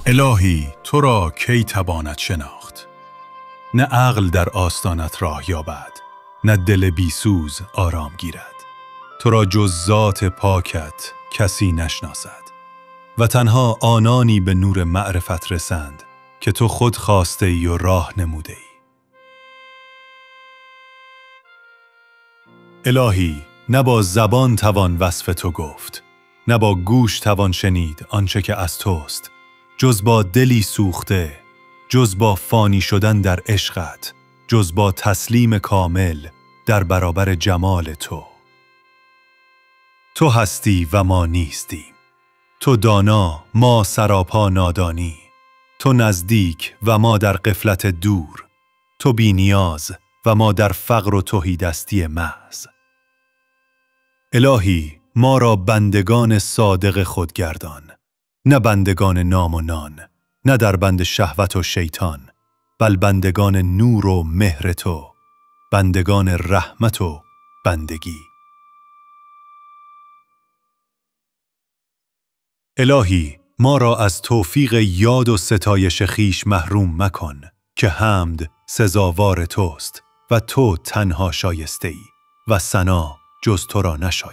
الهی تو را کی تواند شناخت؟ نه عقل در آستانت راه یابد، نه دل بیسوز آرام گیرد. تو را جز ذات پاکت کسی نشناسد و تنها آنانی به نور معرفت رسند که تو خود خواسته ای و راه نموده ای. الهی نه با زبان توان وصف تو گفت، نه با گوش توان شنید آنچه که از توست، جز با دلی سوخته، جز با فانی شدن در عشقت، جز با تسلیم کامل در برابر جمال تو. تو هستی و ما نیستیم، تو دانا ما سراپا نادانی، تو نزدیک و ما در غفلت دور، تو بی نیاز و ما در فقر و تهیدستی محض. الهی ما را بندگان صادق خود گردان، نه بندگان نام و نان، نه در بند شهوت و شیطان، بل بندگان نور و مهر تو، بندگان رحمت و بندگی. الهی ما را از توفیق یاد و ستایش خویش محروم مکن که حمد سزاوار توست و تو تنها شایسته ای و ثنا جز تو را نشاید.